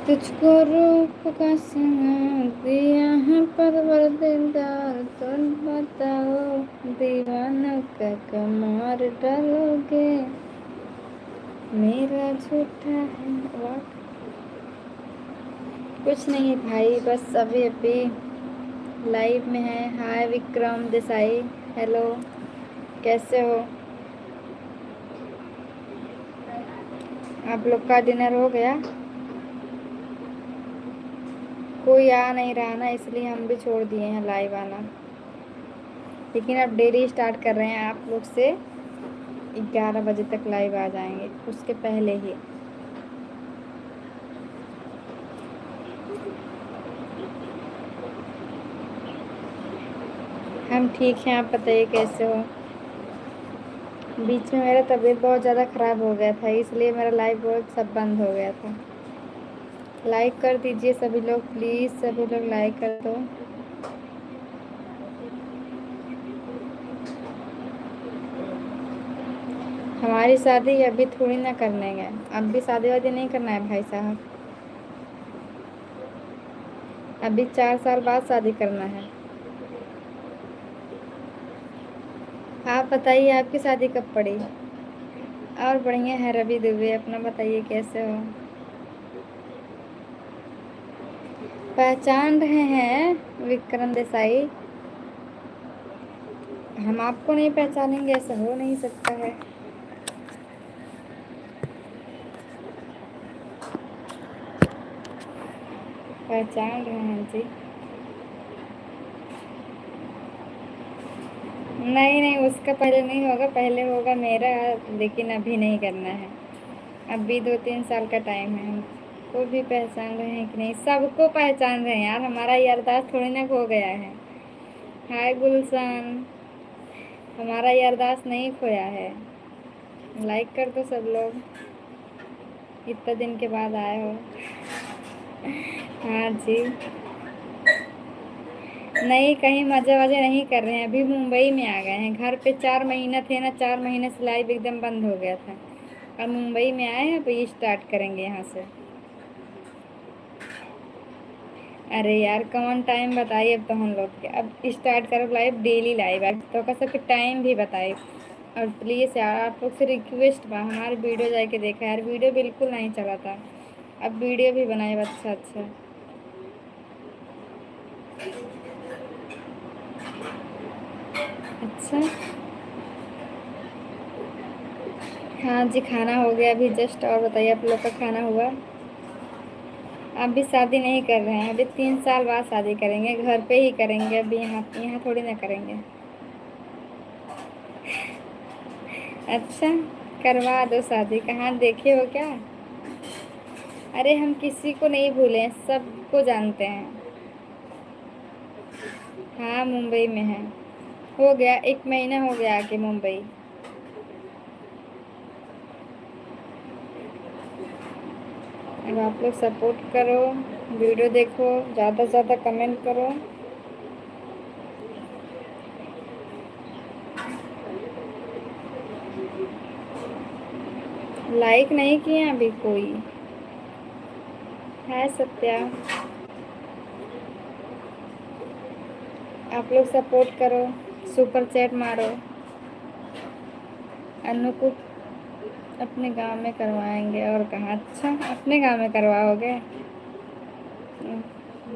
तुझको रूप का सिंगार दिया है परवर दिलदार, तुम बताओ दीवानों का कमार डालोगे, मेरा झूठा है वक्त। कुछ नहीं भाई, बस अभी अभी लाइव में है। हाय विक्रम देसाई, हेलो, कैसे हो? आप लोग का डिनर हो गया? कोई आ नहीं रहा ना, इसलिए हम भी छोड़ दिए हैं लाइव आना। लेकिन अब डेली स्टार्ट कर रहे हैं, आप लोग से 11 बजे तक लाइव आ जाएंगे, उसके पहले ही। हम ठीक हैं, आप बताइए कैसे हो? बीच में मेरा तबीयत बहुत ज़्यादा ख़राब हो गया था, इसलिए मेरा लाइव बहुत सब बंद हो गया था। लाइक कर दीजिए सभी लोग, प्लीज़ सभी लोग लाइक कर दो। हमारी शादी अभी थोड़ी ना करने गए, अब भी शादी वादी नहीं करना है भाई साहब, अभी 4 साल बाद शादी करना है। आप बताइए आपकी शादी कब पड़ी? और बढ़िया है रवि दुबे, अपना बताइए कैसे हो? पहचान रहे हैं विक्रम देसाई? हम आपको नहीं पहचानेंगे, ऐसा हो नहीं सकता है। पहचान रहे हैं जी। नहीं नहीं, उसका पहले नहीं होगा, पहले होगा मेरा, लेकिन अभी नहीं करना है। अभी 2-3 साल का टाइम है। हमको भी पहचान रहे हैं कि नहीं? सबको पहचान रहे हैं यार, हमारा यारदाश्त थोड़ी ना खो गया है। हाय गुलशन, हमारा यारदाश्त नहीं खोया है। लाइक कर दो सब लोग, इतने दिन के बाद आए हो। हाँ जी। नहीं, कहीं मज़े वज़े नहीं कर रहे हैं, अभी मुंबई में आ गए हैं। घर पे 4 महीना थे ना, 4 महीने से लाइव एकदम बंद हो गया था। अब मुंबई में आए हैं, अब ये स्टार्ट करेंगे यहाँ से। अरे यार कौन टाइम बताइए, अब तो हम लोग के अब स्टार्ट करो लाइव, डेली लाइव है तो का सबके टाइम भी बताइए। और प्लीज़ यार आप लोग से रिक्वेस्ट बा, हमारे वीडियो जाके देखा यार, वीडियो बिल्कुल नहीं चला था, अब वीडियो भी बनाए अच्छा अच्छा। अच्छा, हाँ जी खाना हो गया अभी जस्ट। और बताइए आप लोग का खाना हुआ? अभी शादी नहीं कर रहे हैं, अभी 3 साल बाद शादी करेंगे, घर पे ही करेंगे, अभी यहाँ यहाँ थोड़ी ना करेंगे। अच्छा, करवा दो शादी, कहाँ देखे हो क्या? अरे हम किसी को नहीं भूले हैं, सबको जानते हैं। हाँ मुंबई में है, हो गया 1 महीना हो गया आके मुंबई। अब आप लोग सपोर्ट करो, वीडियो देखो, ज़्यादा से ज़्यादा कमेंट करो। लाइक नहीं किए अभी कोई? है सत्या, आप लोग सपोर्ट करो, सुपर चैट मारो। अनु को अपने गांव में करवाएंगे, और कहाँ? अच्छा अपने गांव में करवाओगे?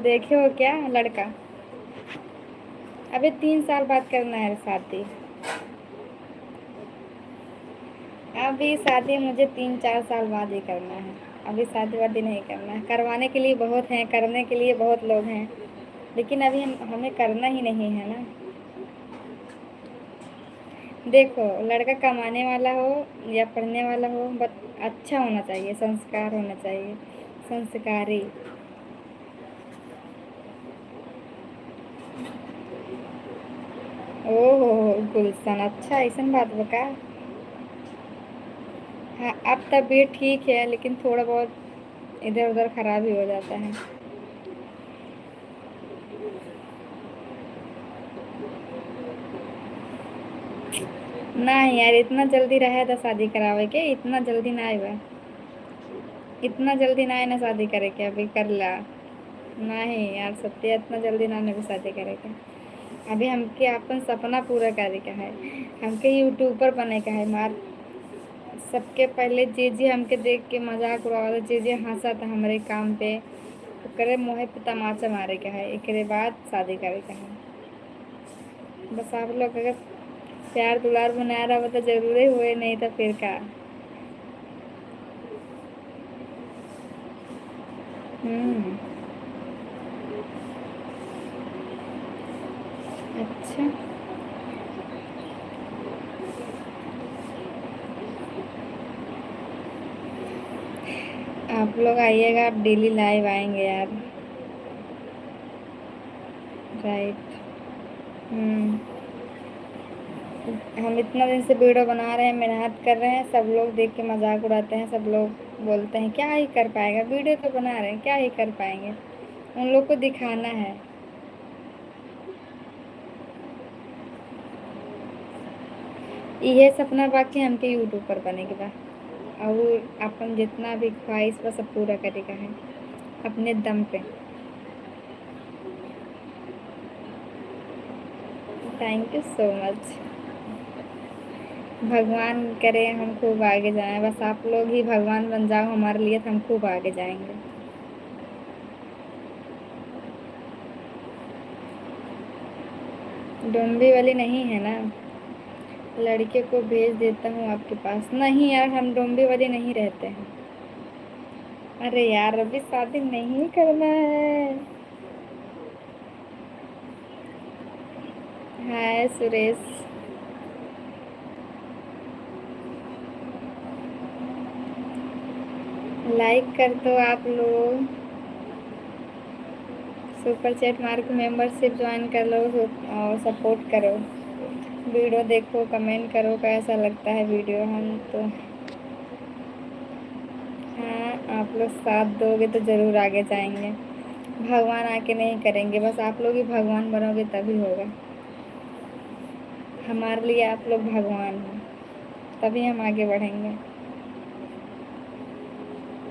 देखे हो क्या लड़का? अबे 3 साल बाद करना है शादी, अभी शादी मुझे 3-4 साल बाद ही करना है, अभी शादी वादी नहीं करना है। करवाने के लिए बहुत हैं, करने के लिए बहुत लोग हैं, लेकिन अभी हमें करना ही नहीं है ना। देखो लड़का कमाने वाला हो या पढ़ने वाला हो, बस अच्छा होना चाहिए, संस्कार होना चाहिए, संस्कारी। ओहो गुलशन, अच्छा ऐसा बात बका। हाँ अब तबीयत ठीक है, लेकिन थोड़ा बहुत इधर उधर खराब ही हो जाता है। नहीं यार, इतना जल्दी रहे तो शादी करावे के, इतना जल्दी ना आए। इतना जल्दी ना है ना शादी करे के अभी कर ला। नहीं यार सत्य इतना जल्दी ना भी शादी करे के। अभी हमके अपन सपना पूरा करे का है। हमके यूट्यूबर बने का है। मार सबके पहले जे जे हमके देख के मजाक उड़ावा जे जे हंसा था हमारे काम पे करे मुँह पे तमाचा मारे का है। एक बाद शादी करे का है। बस आप लोग अगर प्यार दुलार बना रहा हो तो जरूरी हुए, नहीं तो फिर का। अच्छा आप लोग आइएगा, आप डेली लाइव आएंगे यार। राइट। हम इतना दिन से वीडियो बना रहे हैं, मेहनत कर रहे हैं, सब लोग देख के मजाक उड़ाते हैं। सब लोग बोलते हैं क्या ही कर पाएगा, वीडियो तो बना रहे हैं क्या ही कर पाएंगे। उन लोग को दिखाना है। ये सपना बाकी हमके यूट्यूब पर बने के बा और अपन जितना भी ख्वाहिश बा सब पूरा करेगा है अपने दम पे। Thank you so much. भगवान करे हम खूब आगे जाएं, बस आप लोग ही भगवान बन जाओ हमारे लिए तो हम खूब आगे जाएंगे। डोंबी वाली नहीं है ना, लड़के को भेज देता हूँ आपके पास। नहीं यार हम डोंबी वाली नहीं रहते हैं। अरे यार अभी शादी नहीं करना है। हाय सुरेश। लाइक कर दो आप लोग, सुपर चैट मार के मेंबरशिप ज्वाइन कर लो और सपोर्ट करो। वीडियो देखो, कमेंट करो कैसा लगता है वीडियो। हम तो हाँ आप लोग साथ दोगे तो ज़रूर आगे जाएंगे। भगवान आके नहीं करेंगे, बस आप लोग ही भगवान बनोगे तभी होगा। हमारे लिए आप लोग भगवान हैं, तभी हम आगे बढ़ेंगे।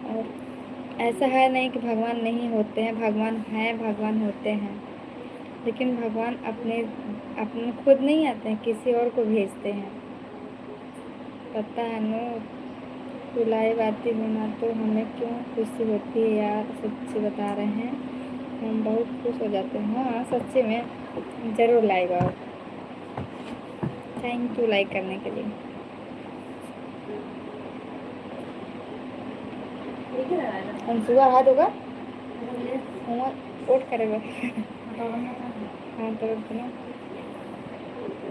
और ऐसा है नहीं कि भगवान नहीं होते हैं, भगवान हैं, भगवान होते हैं। लेकिन भगवान अपने अपने खुद नहीं आते हैं, किसी और को भेजते हैं। पता है नो। बुलाई बाती होना तो हमें क्यों खुशी होती है यार, सच्ची बता रहे हैं हम बहुत खुश हो जाते हैं। हाँ सच्ची में ज़रूर लाइक आओ। थैंक यू लाइक करने के लिए। सुबह हाथ होगा वोट करेगा। हाँ तो ना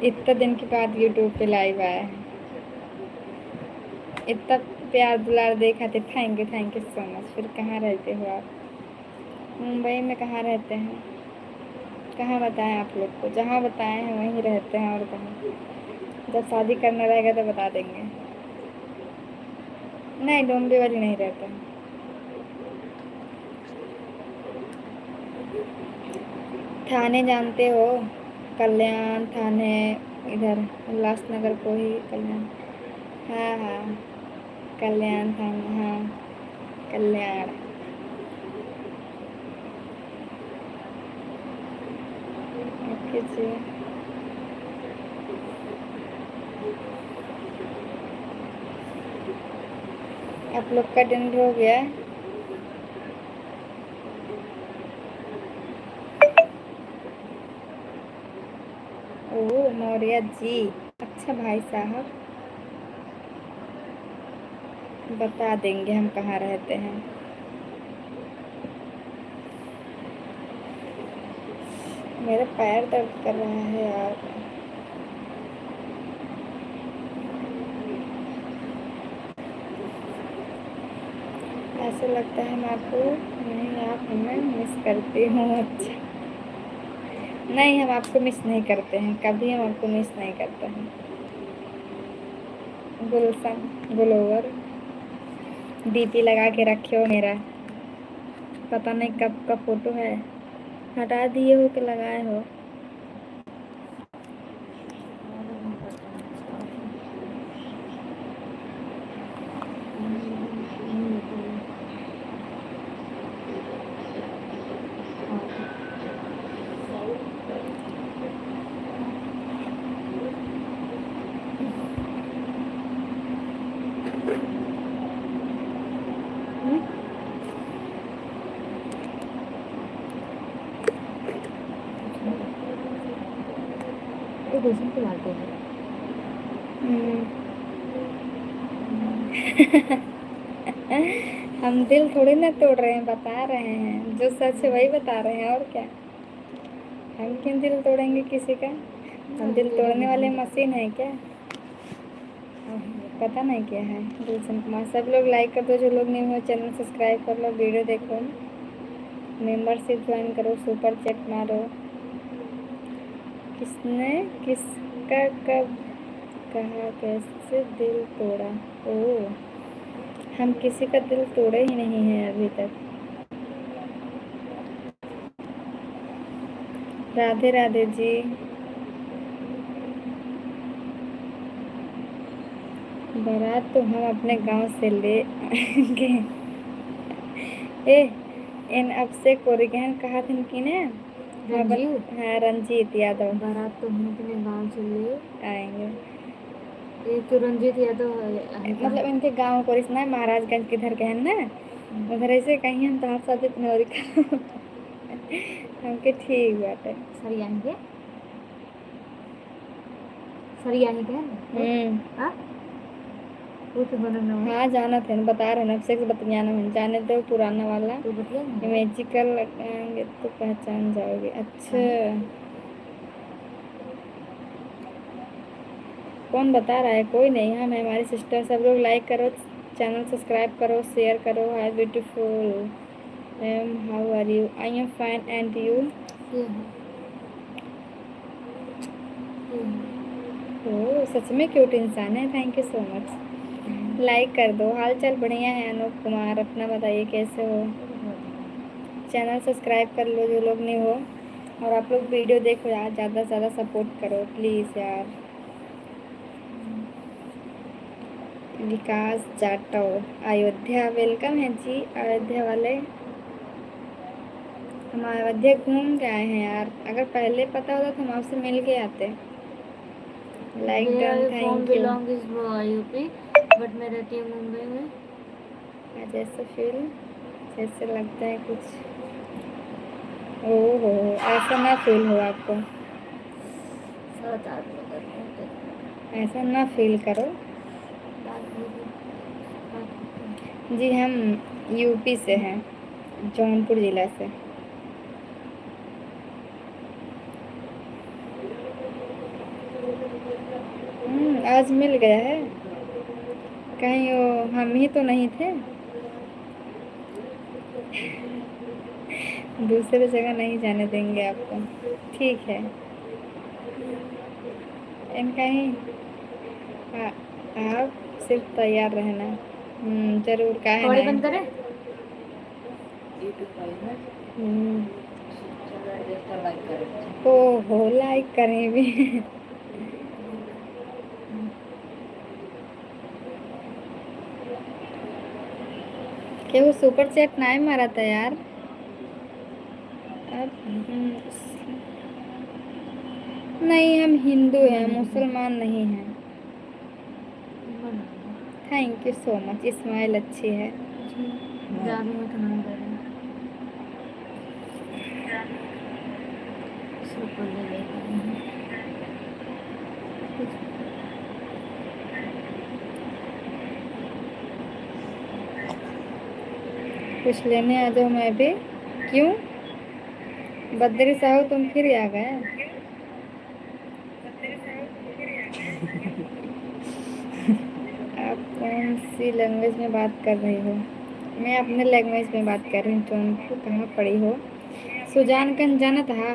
इतना दिन के बाद यूट्यूब पे लाइव आया है। इतना प्यार दुलार देखा थे। Thank you so much. फिर कहाँ रहते हो आप? मुंबई में कहाँ रहते हैं? कहाँ बताएं आप लोग को? जहाँ बताए हैं वहीं रहते हैं और कहाँ। जब शादी करना रहेगा तो बता देंगे। नहीं डोंबी वाली नहीं रहते हैं। थाने जानते हो? कल्याण थाने, इधर उल्लासनगर को ही कल्याण। हाँ हाँ कल्याण थाना, हाँ कल्याण। ओके जी। आप लोग का डिनर हो गया? ओह मौर्य जी। अच्छा भाई साहब बता देंगे हम कहाँ रहते हैं। मेरा पैर दर्द कर रहा है यार। ऐसा लगता है मैं आपको नहीं, आप हमें मिस करती हूँ। अच्छा नहीं हम आपको मिस नहीं करते हैं, कभी हम आपको मिस नहीं करते हैं। गुलशन गुलोवर डीपी लगा के रखे हो मेरा, पता नहीं कब का फोटो है, हटा दिए हो कि लगाए हो। तो गुलशन को डालते हैं। हम दिल थोड़ी ना तोड़ रहे हैं, बता रहे हैं जो सच है वही बता रहे हैं, और क्या। हम क्यों दिल तोड़ेंगे किसी का? हम दिल तोड़ने वाले मशीन है क्या? पता नहीं क्या है। गुलशन कुमार, सब लोग लाइक कर दो, जो लोग नहीं हो चैनल सब्सक्राइब कर लो, वीडियो देखो, मेंबरशिप ज्वाइन करो, सुपर चैट मारो। किसने किसका कब कहा, कैसे दिल तोड़ा? ओ, हम किसी का दिल तोड़े ही नहीं हैं अभी तक। राधे राधे जी। बारात तो हम अपने गांव से ले आएंगे। ए इन अब से कोरिगहन कहा था कि ने। रंजीत, हाँ, रंजीत यादव। बारात तो हम अपने गांव से ले आएंगे। एक तो रंजीत यादव है मतलब इनके गांव को इसना है, महाराजगंज किधर के हैं ना, उधर ऐसे कहीं हम तो शादी नौरी करो। हमके ठीक बात है। सरियानी के सरियानी के हाँ वो तो बनना है। हाँ जाना थे, बता रहे हैं, अब से बतियाना है, जाने दो पुराना वाला। तो बतिया ना मैजिकल लगाएंगे तो पहचान जाओगे। अच्छा, कौन बता रहा है? कोई नहीं। हम हमारी सिस्टर, सब लोग लाइक करो, चैनल सब्सक्राइब करो, शेयर करो। Hi beautiful ma'am, how are you? I am fine and you? Oh सच में क्यूट इंसान है, thank you so much. Like कर दो। हाल चाल बढ़िया है अनूप कुमार, अपना बताइए कैसे हो? चैनल सब्सक्राइब कर लो जो लोग नहीं हो, और आप लोग वीडियो देखो यार, ज़्यादा से ज़्यादा सपोर्ट करो प्लीज़ यार। विकास जाटव, अयोध्या, वेलकम है जी अयोध्या वाले। हम अयोध्या घूम के आए हैं यार, अगर पहले पता होता तो हम आपसे मिल के आते। Like done, thank you. UP but मैं रहती हूँ मुंबई में। जैसे फील, जैसे लगता है कुछ। ओहो, ऐसा ना फील हो आपको, ऐसा ना फील करो जी। हम यूपी से हैं, जौनपुर ज़िला से। आज मिल गया है। कहीं वो हम ही तो नहीं थे? दूसरे जगह नहीं जाने देंगे आपको, ठीक है। इनका ही आप सिर्फ तैयार रहना। जरूर, काहे कौड़ी नहीं। बंद करे ओहो, लाइक करें भी। क्या वो सुपर चैट ना मारा था यार? अब नहीं, हम हिंदू हैं, मुसलमान नहीं हैं। Thank you so much, smile अच्छी है। जादू में तो नहीं कर रहे सुपर ले लेकर कुछ लेने आ जाओ, मैं भी। क्यों बद्री साहू, तुम फिर आ गए? आप कौन सी लैंग्वेज में बात कर रही हो? मैं अपने लैंग्वेज में बात कर रही हूँ। जौनपुर कहाँ पड़ी हो? सुजानगंज जाना था।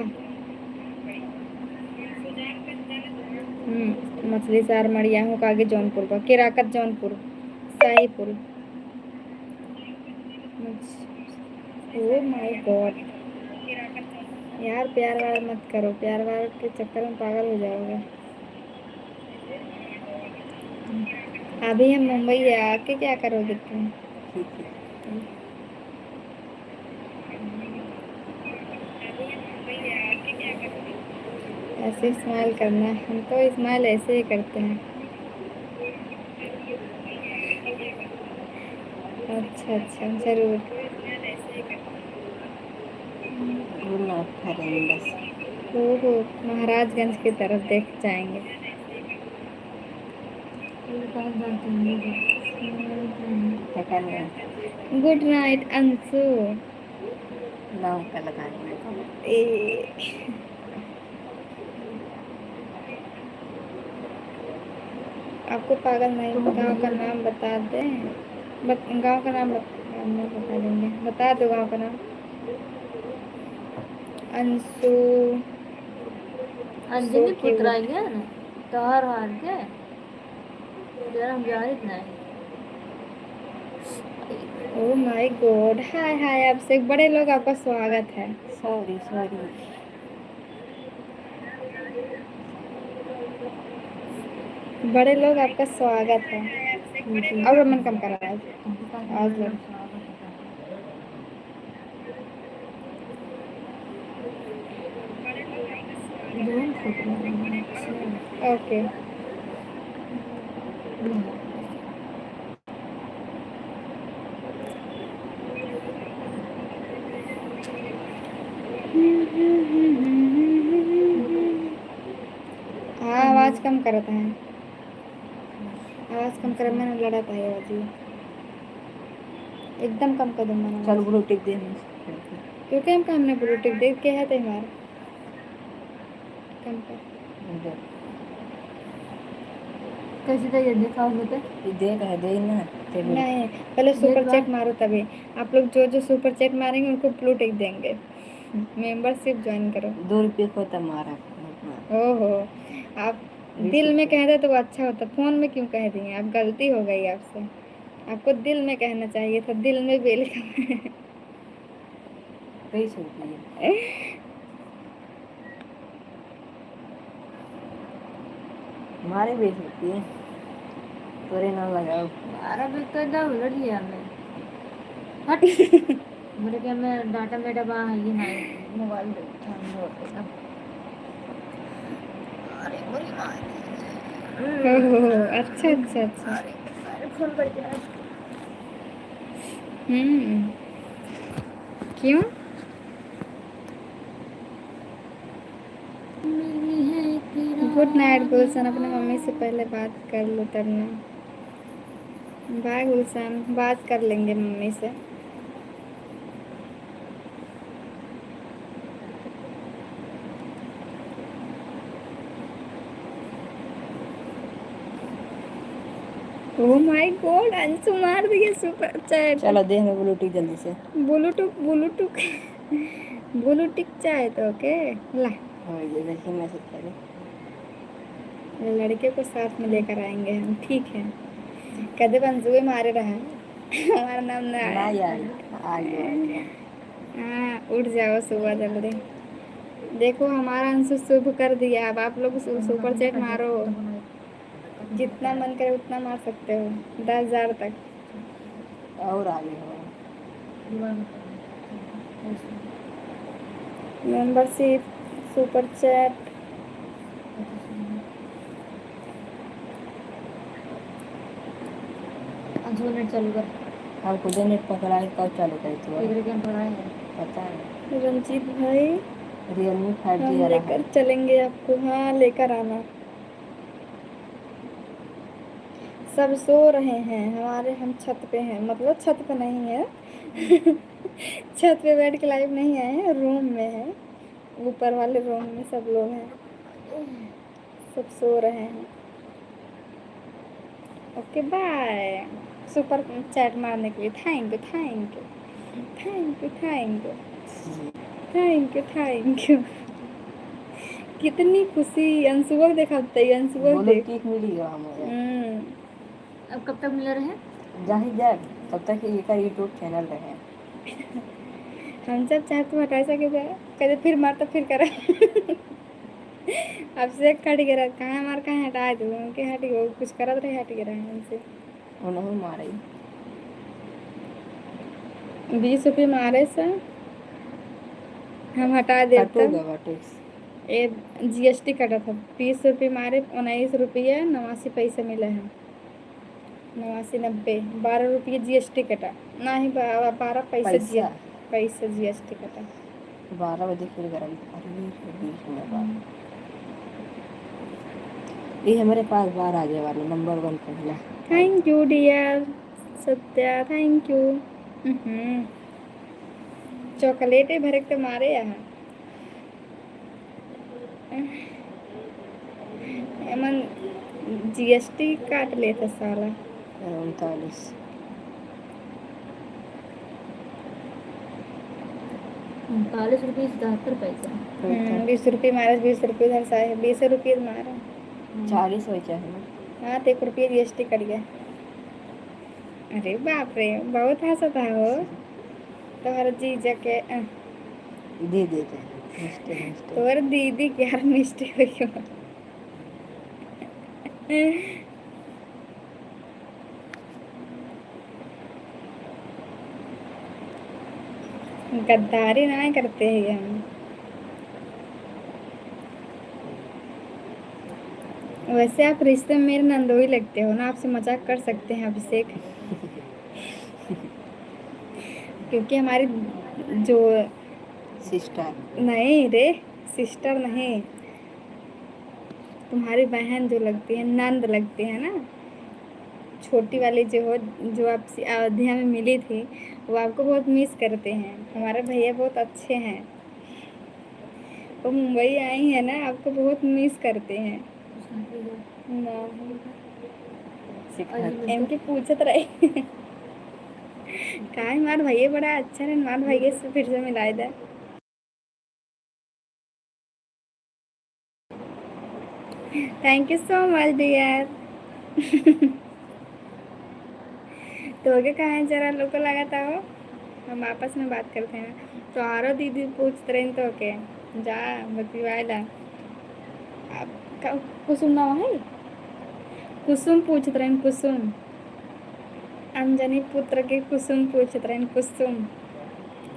मछली शहर मड़िया हूँ, आगे जौनपुर का Kerakat, Jaunpur, Shahipur. Oh my God यार, प्यार वार मत करो, प्यार वार के चक्कर में पागल हो जाओगे। अभी हम मुंबई आके क्या करोगे तुम? ऐसे स्माइल करना है, हम तो स्माइल ऐसे ही करते हैं। अच्छा अच्छा, जरूर। ओहो, महाराजगंज की तरफ देख जाएंगे। कहाँ जाते हैं क्या करना है? Good night Anshu. नाम का लगाना है। ए आपको पागल नहीं, गांव का नाम बता दें? गांव का नाम नहीं बता देंगे, बता दो गांव का नाम। अंशु अंजनी So पुत्र cute. आएंगे ना त्योहार हार के यार हम जा रहे थे। ओह माय गॉड, हाय हाय, आपसे बड़े लोग, आपका स्वागत है। Sorry sorry. बड़े लोग, आपका स्वागत है। और मन कम करा आज लोग। ओके। हाँ, आवाज कम करता है, आवाज कम कर, मैंने लड़ा था ये जी, एकदम कम कर दो मैंने। चल ब्लूटूथ दे। क्योंकि हमने ब्लूटूथ देख के है तो हमारा कम कर। कैसे तो ये देखा होगा तो दे रहे दे ना तेरे। नहीं, पहले सुपर देख चैट मारो तभी। आप लोग जो जो सुपर चैट मारेंगे उनको ब्लूटूथ देंगे। मेंबरशिप ज्वाइन करो। 2 रुपये को तो मारा। ओहो, आप दिल में कह दे तो वो अच्छा होता, फोन में क्यों कह दिए? आप गलती हो गई आपसे, आपको दिल में कहना चाहिए था, दिल में बेल का। 23 रुपये हमारे 20 रुपये तोरे ना लगाओ। 12 बिल तो इधर उलट लिया मैं। हट मेरे क्या मैं डाटा मेरा वहाँ है ही ना मोबाइल देखा। अरे बोली ओहो, अच्छा अच्छा अच्छा। फोन कर दिया। क्यों? गुड नाइट गुलशन, अपने मम्मी से पहले बात कर लो तब ना। बाय गुलशन, बात कर लेंगे मम्मी से। ओह माय गॉड, अंशु मार दिए सुपर चैट। चलो दे हमें ब्लूटूथ जल्दी से। ब्लूटूथ ब्लूटूथ ब्लूटूथ चाहे तो ओके ला। ये देखिए मैं सब पहले लड़के को साथ में लेकर आएंगे हम, ठीक है? कदे अंशु मारे रहा हमारा नाम ना ना आया। यार आ गया। हाँ, उठ जाओ सुबह जल्दी। देखो हमारा अंशु शुभ कर दिया। अब आप लोग सुपर चैट मारो, जितना मन करे उतना मार सकते हो, 10,000 तक। और आगे हो मेंबरशिप, सुपर चैट। नेट चालू कर। हम खुद नेट पकड़ा है कब चालू करे तो क्या पढ़ा है पता है। रंजीत भाई, Realme 5G हम आ रहा लेकर है। चलेंगे आपको। हाँ, लेकर आना। सब सो रहे हैं हमारे, हम छत पे हैं, मतलब छत पे नहीं है। छत पे बैठ के लाइव नहीं आए हैं, रूम में है, ऊपर वाले रूम में सब लोग हैं, सब सो रहे हैं। Okay bye. सुपर चैट मारने के लिए thank you thank you thank you thank you thank you thank you. कितनी खुशी अंशुआ को देखा, अंशुआ बोलो देख। केक मिलेगा हमें। अब कब तक मिल रहे? जाहिर जाए तब तक ये का यूट्यूब चैनल रहे। हम जब चाहे तो हटा सके थे, कहते फिर मार तो फिर करा। अब से कट गिरा, कहाँ मार कहाँ हटा दो उनके, हट गए कुछ करत रहे, हट गिरा है हमसे। उन्होंने मारे 20 रुपये मारे से हम हटा दे तब। ये GST कटा था, 20 रुपये मारे, 19 रुपये 89 पैसे मिले हैं, 89 90, 12 रुपये GST कटा, ना ही 12 पैसे पैसे GST कटा। 12 बजे फिर गर्म। अरे बीच में बात, ये हमारे पास बाहर आ जाए वाला नंबर 1 पहला। Thank you dear Satya, thank you. चॉकलेटे भरे के मारे यहाँ एमन जीएसटी काट लेता साला। 39 ₹39.77। 20 रुपये मारा, 20 रुपये उधर से आए, 20 रुपये मारा। 40 हो चाहे ना। हाँ तो 1 रुपये जीएसटी कट गया। अरे बाप रे, बहुत हंसता हो तुम्हारा जीजा के दे देते हैं मिस्टेक। तोर दीदी के यार मिस्टेक हुई हो। गद्दारी ना करते हैं हम। वैसे आप रिश्ते में मेरे नंदोई लगते हो ना, आपसे मजाक कर सकते हैं अभिषेक। क्योंकि हमारी जो सिस्टर नहीं रे, सिस्टर नहीं, तुम्हारी बहन जो लगती है, नंद लगती है ना, छोटी वाली जो हो, जो आपसे अयोध्या में मिली थी, वो आपको बहुत मिस करते हैं। हमारे भैया बहुत अच्छे हैं, वो मुंबई आई है ना, आपको बहुत मिस करते हैं ना। एम के पूछत रहे काहे हमार भैया बड़ा अच्छा है, हमार भैया से फिर से मिलाए दे। Thank you so much dear. तो के कहाँ जरा लोग को लगाता हो, हम आपस में बात करते हैं। तो आरो दीदी पूछ रहे तो के जा बतिवाला। आप कुसुम ना है, कुसुम पूछ रहे हैं, कुसुम अंजनी पुत्र के कुसुम पूछ रहे हैं, कुसुम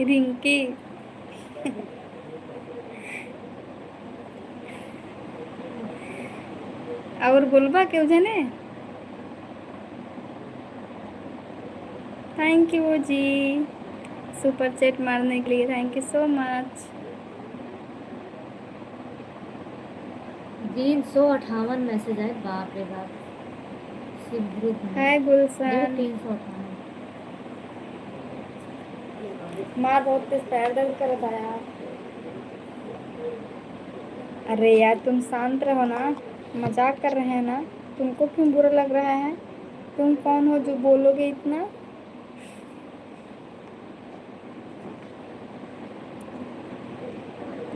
रिंकी। और बोलबा क्यों जने। थैंक यू जी सुपर चैट मारने के लिए, thank you so much. 358 message आए, बाप रे बाप। शिव ग्रुप में हाय देखो गुलशन। 358। माँ बहुत तेज पैर दर्द कर रहा है यार। अरे यार तुम शांत रहो ना, मजाक कर रहे हैं ना, तुमको क्यों बुरा लग रहा है। तुम कौन हो जो बोलोगे इतना।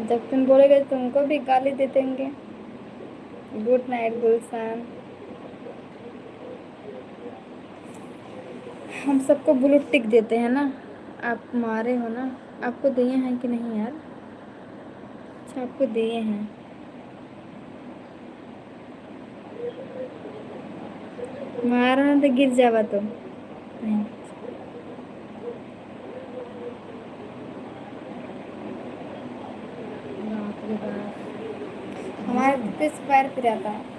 जब तुम बोलोगे तुमको भी गाली दे देंगे। गुड नाइट गुलशन। हम सबको ब्लू टिक देते हैं ना, आप मारे हो ना। आपको दिए हैं कि नहीं यार। अच्छा आपको दिए हैं। मारो ना तो गिर जावा तुम। नहीं। बाप रे बाप। हमारे किस पैर पे रहता है।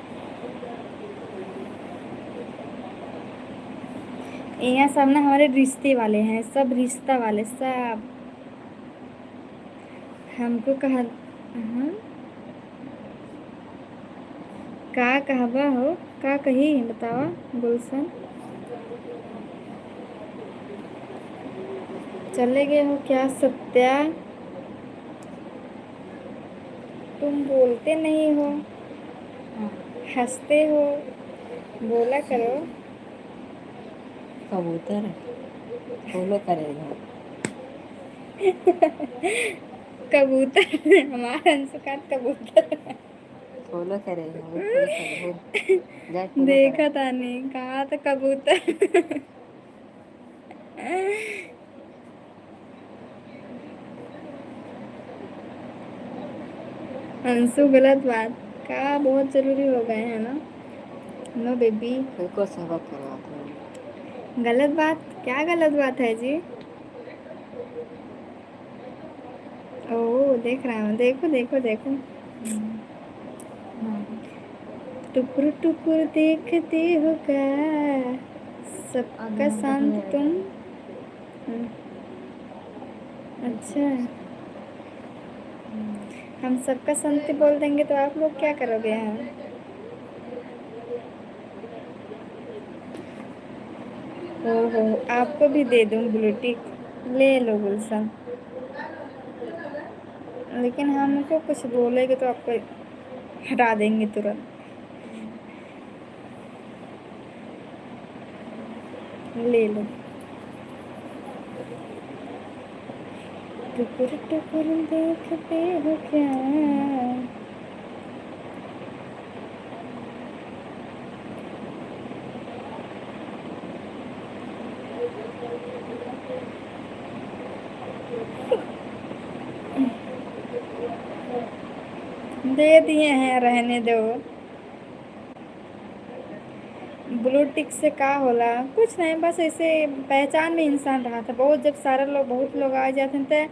यहाँ सब ना हमारे रिश्ते वाले हैं, सब रिश्ता वाले सब। हमको कहा हाँ? का कहबा हो, का कही बतावा गुलशन। चले गए हो क्या सत्या, तुम बोलते नहीं हो, हंसते हो, बोला करो। कबूतर फॉलो करेगा। कबूतर हमारा अंशुकार कबूतर फॉलो करेगा वो, फॉलो करे बोल जा फॉलो देखा करा। था नहीं, कहा था कबूतर। अंशु गलत बात का बहुत जरूरी हो गए है ना। No baby. फिर को सबक करवाते हैं। गलत बात क्या, गलत बात है जी। ओह देख रहा हूँ, देखो देखो देखो। टुकुर टुकुर देखते हो क्या, सबका शांत तुम। अच्छा हम सबका संति बोल देंगे तो आप लोग क्या करोगे यहाँ? ओहो, आपको भी दे दूँ ब्लूटिक? ले लो गुलशन। लेकिन हमको कुछ बोलेगे तो आपको हटा देंगे तुरंत। ले लो। टुकुर टुकुर देखते हो क्या? दे दिए हैं, रहने दो। ब्लू टिक से का होला? कुछ नहीं, बस ऐसे पहचान में इंसान रहा था। बहुत जब सारे लोग बहुत लोग आ जाते थे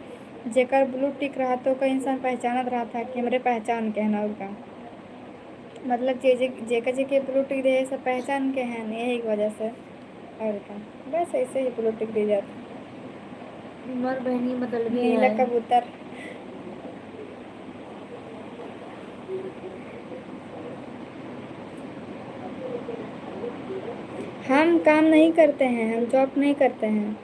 जेकर ब्लू टिक रहा तो का इंसान पहचानत रहा था कि हमरे पहचान के है ना उनका, मतलब जेकर जेके ब्लू टिक दे सब पहचान के हैं यही की वजह से। और का बस ऐसे ही ब्लू टिक दी जाती। मर बहनी मतलब भी नीला है। कबूतर। हम काम नहीं करते हैं, हम जॉब नहीं करते हैं।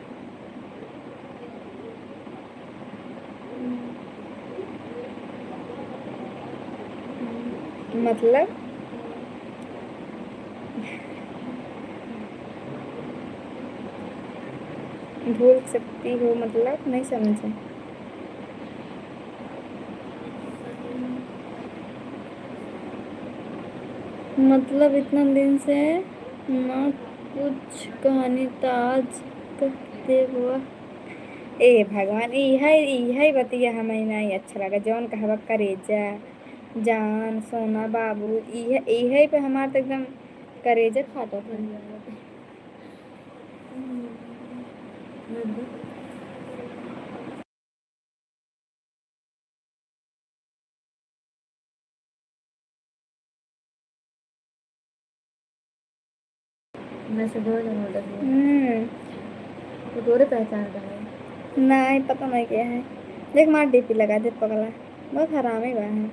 मतलब भूल सकती हो मतलब नहीं समझे। मतलब इतना दिन से ना कुछ कहानी ताज कहते हुआ। ए भगवान, यही बतिया हमें नहीं अच्छा लगा जौन कहवा करेजा जान सोना बाबू, यही पे हमार तो एकदम करेजा फाटा था। मैं से 2 जन ऑर्डर दिया तो तोरे पहचान का है। नहीं पता नहीं क्या है। देख मार डीपी लगा दे पगला, बहुत हरामी बा है।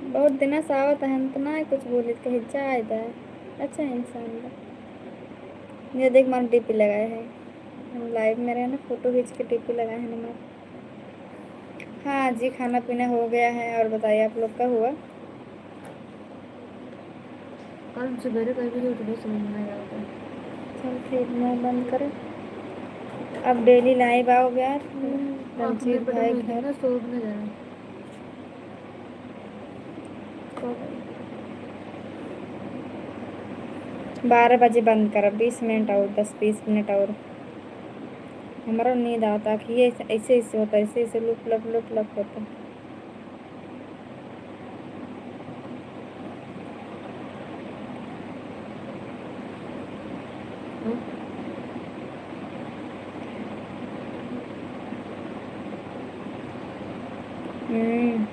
बहुत दिन से आवत है तो ना कुछ बोली कहे जाए दा। अच्छा इंसान बा। ये देख मार डीपी लगाए है, हम लाइव में रहे ना, फोटो खींच के डीपी लगाए हैं ना। हाँ जी, खाना पीना हो गया है। और बताइए आप लोग का हुआ? कल सवेरे कहीं भी उठ गए समझ में नहीं आता। चल ठीक, मुँह बंद करो। अब डेली लाइव आओ यार आँख में रंजीत बटन भाई नहीं थी घर। ना, सो में जाना। 12 बजे बंद करो, 20 मिनट और 10-20 मिनट और। हमारा नींद आता कि ये ऐसे ऐसे होता, ऐसे ऐसे लुप लप होता। हम्म।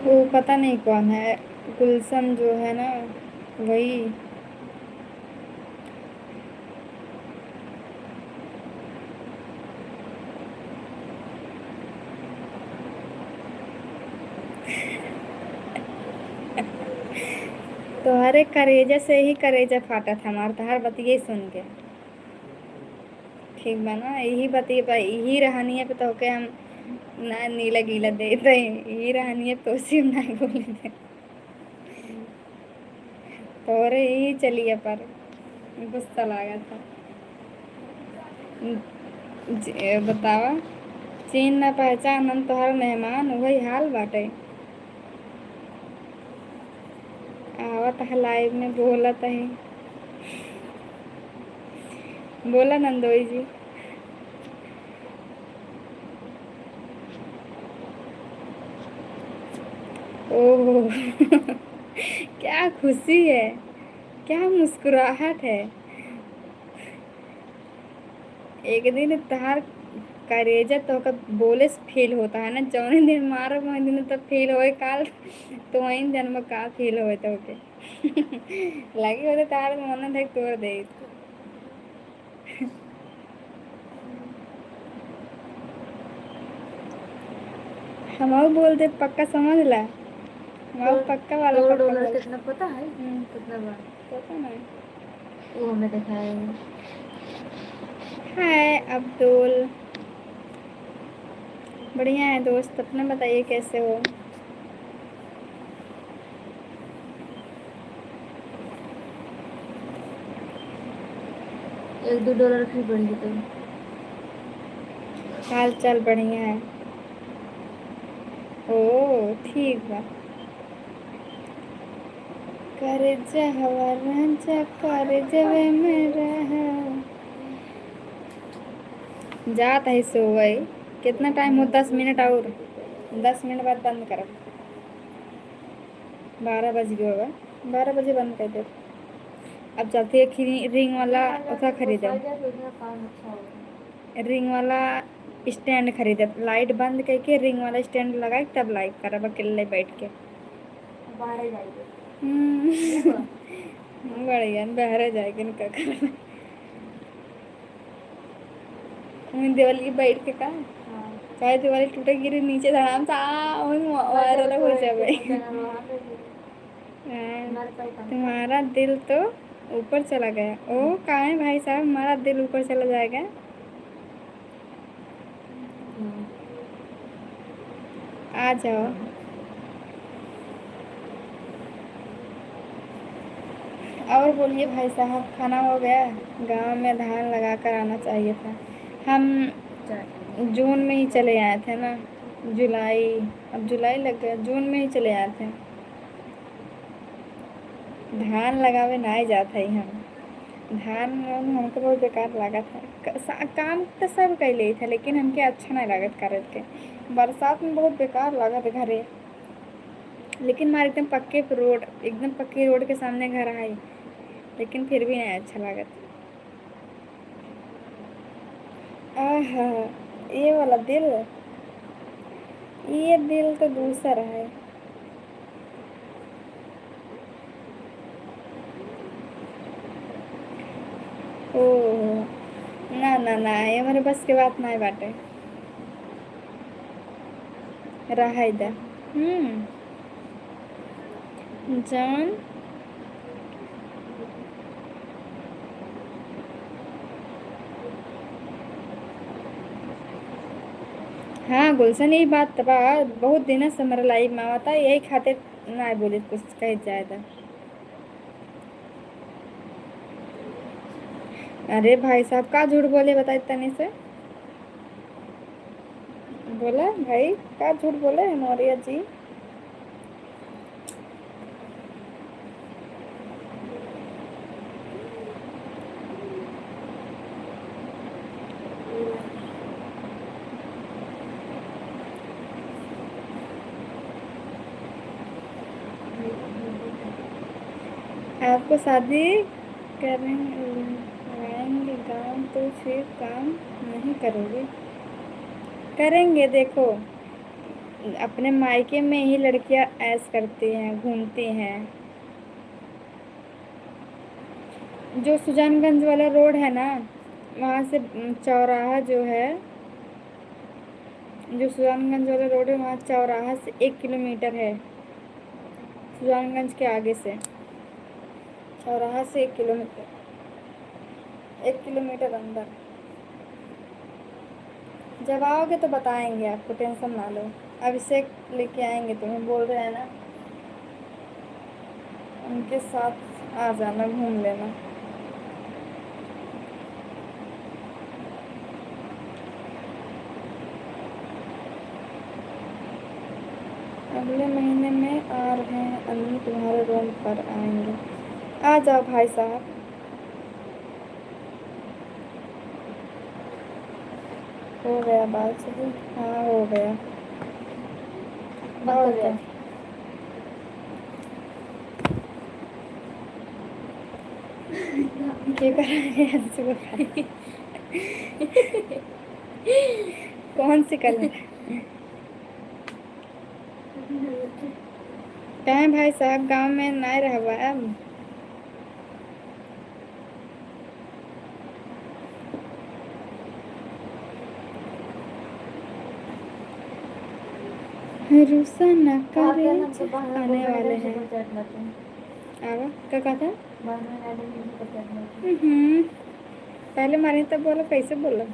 वो पता नहीं कौन है, गुलशन जो है ना वही। तुम्हारे करेजा से ही करेजा फाटा था हमार, तहार बतिये सुन के। ठीक बा ना, यही बतिये पर यही रहनिया पे तो के हम ना नीला गीला दे दे, यही रहनिया तो सिर्फ ना बोले थे तोरे यही चलिए पर गुस्सा लगा था। बतावा, चीन ना पहचान हम तोहर मेहमान, वही हाल बाटे। आवत है लाइव में बोलत है। बोला नंदोई जी। ओह क्या खुशी है, क्या मुस्कुराहट है। एक दिन तहार करेजा तो का बोले से फील होता है ना, जौने दिन मारो वही दिन तो फील होए काल, तो वही दिन में का फील होए तो के लगी होते तार मन देख तोड़ दे। हम बोल दे पक्का समझ ला, हम पक्का वाला $100 पक्का बोल। कितना पता है? कितना बड़ा? पता नहीं। वो हमें दिखाएगा। हाय अब्दुल, बढ़िया है दोस्त, अपना बताइए कैसे हो। $1-2 फी बढ़ी तो हाल चाल बढ़िया है। ओ ठीक बा। करे जा हवा रांझा करे जवे में रहा, जात है सो गई। कितना टाइम हो? 10 मिनट और, 10 मिनट बाद बंद करो। 12 बज गए होगा, 12 बजे बंद कर दो। अब चलते है रिंग वाला उतना खरीदो, काम अच्छा होगा। रिंग वाला स्टैंड खरीदे, लाइट बंद करके रिंग वाला स्टैंड लगाए तब लाइट करब अकेले बैठ के। बाहर जाइए। बढ़िया बहरे जाएगी न का करना। दिवाली बैठ के का चाहे दिवाली टूटे गिरे नीचे धड़ाम सा वायरल हो जाए। तुम्हारा दिल तो ऊपर चला गया। ओ कहाँ है भाई साहब, हमारा दिल ऊपर चला जाएगा। आ जाओ। और बोलिए भाई साहब, खाना हो गया? गांव में धान लगा कर आना चाहिए था। हम जून में ही चले आए थे ना, जुलाई, अब जुलाई लग गया, जून में ही चले आए थे। धान लगावे ना ही जाता ही हम। धान हमको बहुत बेकार लगा था, काम तो सब कर ले था लेकिन हमके अच्छा नहीं लागत करे के। बरसात में बहुत बेकार लगा था घरे, लेकिन हमारे एकदम पक्के रोड, एकदम पक्की रोड के सामने घर आई, लेकिन फिर भी नहीं अच्छा लागत। आहा, ये वाला दिल, ये दिल तो दूसरा है। ओह ना ना ना, ये हमारे बस के बात नहीं बाटे। रहा इधर जॉन। हाँ गुलशन, यही बात बा, बहुत दिन से हमारा लाइफ में आवता, यही खातिर ना बोले कुछ कह जाए। अरे भाई साहब का झूठ बोले बताए तनी से, बोला भाई का झूठ बोले है मौर्य जी। आपको शादी कराएंगे गाँव तो फिर काम नहीं करोगे? करेंगे। देखो अपने मायके में ही लड़कियां ऐश करती हैं, घूमती हैं। जो सुजानगंज वाला रोड है ना, वहाँ से चौराहा जो है, जो सुजानगंज वाला रोड है वहाँ चौराहा से 1 किलोमीटर है। सुजानगंज के आगे से चौराहा से 1 किलोमीटर, 1 किलोमीटर अंदर। जब आओगे तो बताएंगे आपको, टेंशन ना लो। अभिषेक लेके आएंगे, तुम्हें बोल रहे हैं ना, उनके साथ आ जाना, घूम लेना। अगले महीने में आ रहे हैं, अम्मी तुम्हारे रूम पर आएंगे। आ जाओ भाई साहब। हो गया बाल सही? हाँ हो गया। और क्या क्या कर रहे हैं? कौन सी कलर? कहाँ भाई साहब गांव में नहीं रहबा अब? रुसा न करे आने वाले हैं। आवा क्या कहता? पहले मारे तब बोला, कैसे बोला?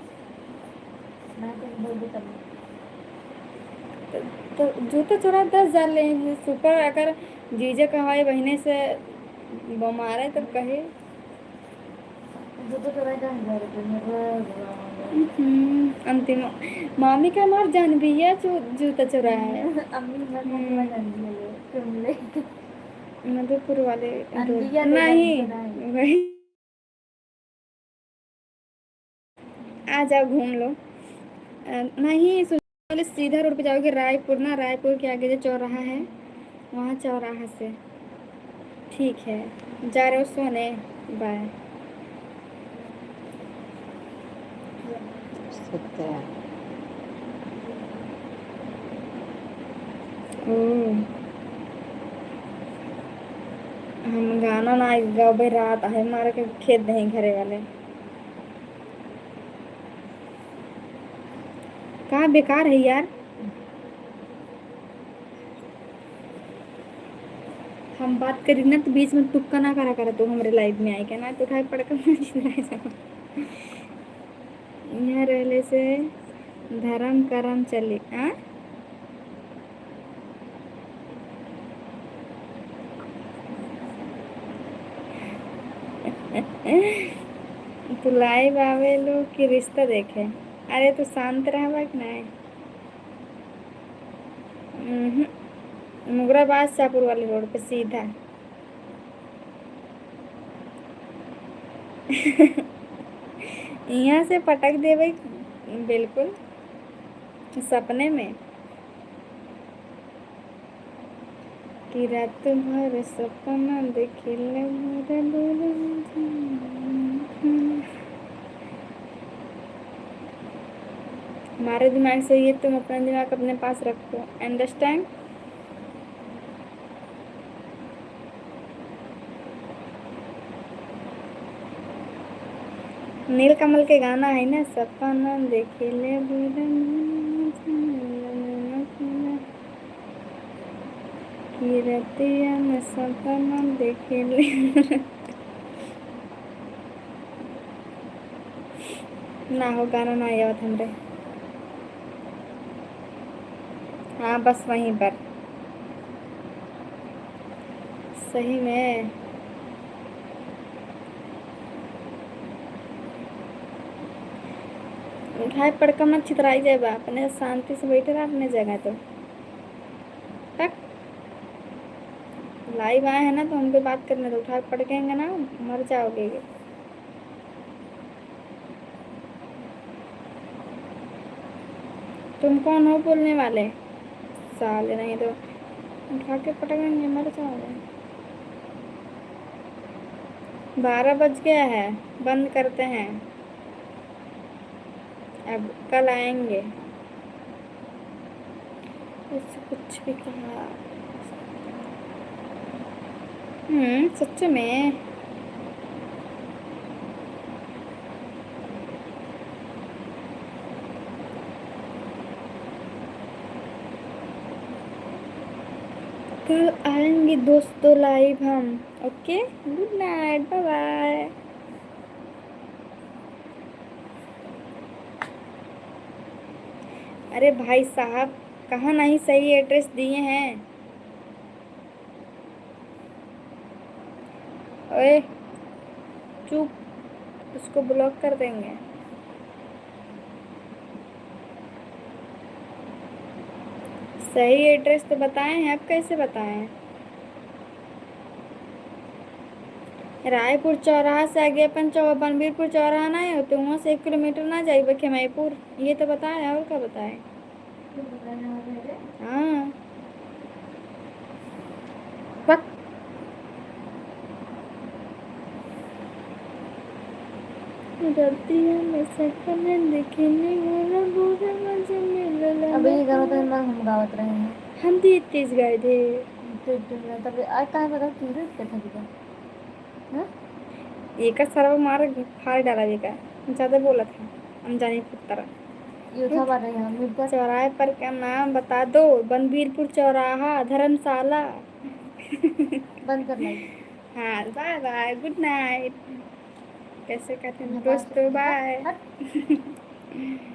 तो जूता चोरा 10,000 ले सुपर, अगर जीजा कहाई बहने से वो मारे तब कहे। अंतिम मामी का मार जान भी है जूता चुरा है। मधुपुर वाले नहीं वही। आ जाओ घूम लो। नहीं बोले सीधा रोड पे जाओगे रायपुर ना, रायपुर के आगे जो चौराहा है वहाँ चौराहा से। ठीक है जा रहे हो सोने? बाय। हम गाना ना गाओ भाई, रात है मारे के खेत नहीं घरे वाले। कहाँ बेकार है यार। हम बात करी ना तो बीच में टुक्का ना करा करा, तो हमारे लाइफ में आई क्या ना तो उठाए पड़कर यहाँ रहने से धर्म करम चले। हाँ तो लाइव आवे लोग की रिश्ता देखे। अरे तो शांत रहा कि नहीं? मुगराबाद शाहपुर वाली रोड पे सीधा। यहाँ से पटक दे भाई बिल्कुल सपने में कि रात भर सपना देखिले हमारे दिमाग से ये तुम अपना दिमाग अपने पास रखो। अंडरस्टैंड? नीलकमल के गाना है ना, सपना देखिले रतिया में सपना देखिले ना हो गाना ना आया हमरे। हाँ बस वहीं पर सही में। उठाए पड़कर मत छितराई जाए बा, अपने शांति से बैठे रहा अपने जगह। तो तक लाइव आए हैं ना तो हमको बात करने दो। उठाए पड़केंगे ना मर जाओगे। तुम कौन हो बोलने वाले? साले नहीं तो उठा के पटकेंगे मर जाओगे। 12 बज गया है, बंद करते हैं। अब कल आएंगे। इससे कुछ भी कहा। सच में कल आएंगे दोस्तों लाइव हम। Okay good night bye bye. अरे भाई साहब कहाँ नहीं सही एड्रेस दिए हैं। ओए चुप, उसको ब्लॉक कर देंगे। सही एड्रेस तो बताए हैं, अब कैसे बताएं? रायपुर चौराहा से आगे अपन बनबीरपुर चौराहा ना है तो वहाँ से 1 किलोमीटर ना जाइए खेमईपुर, ये तो बताए और क्या बताए? हाँ बक। डरती है मैं सपने देखने वाला बुरा मजे मिलला अभी ये करो तो हम गावत रहे हैं हम भी तेज गए थे तब आज कहाँ पता क्यों क्या था बिका हाँ एक सर्व मार फाड़ डाला बेका ज्यादा बोला था हम जाने पुत्रा ये था बात है हम मिलकर चौराहे पर का नाम बता दो बनबीरपुर चौराहा धर्मशाला बंद कर लाई हाँ बाय बाय गुड नाइट कैसे कहते हैं नपास दोस्तों बाय हट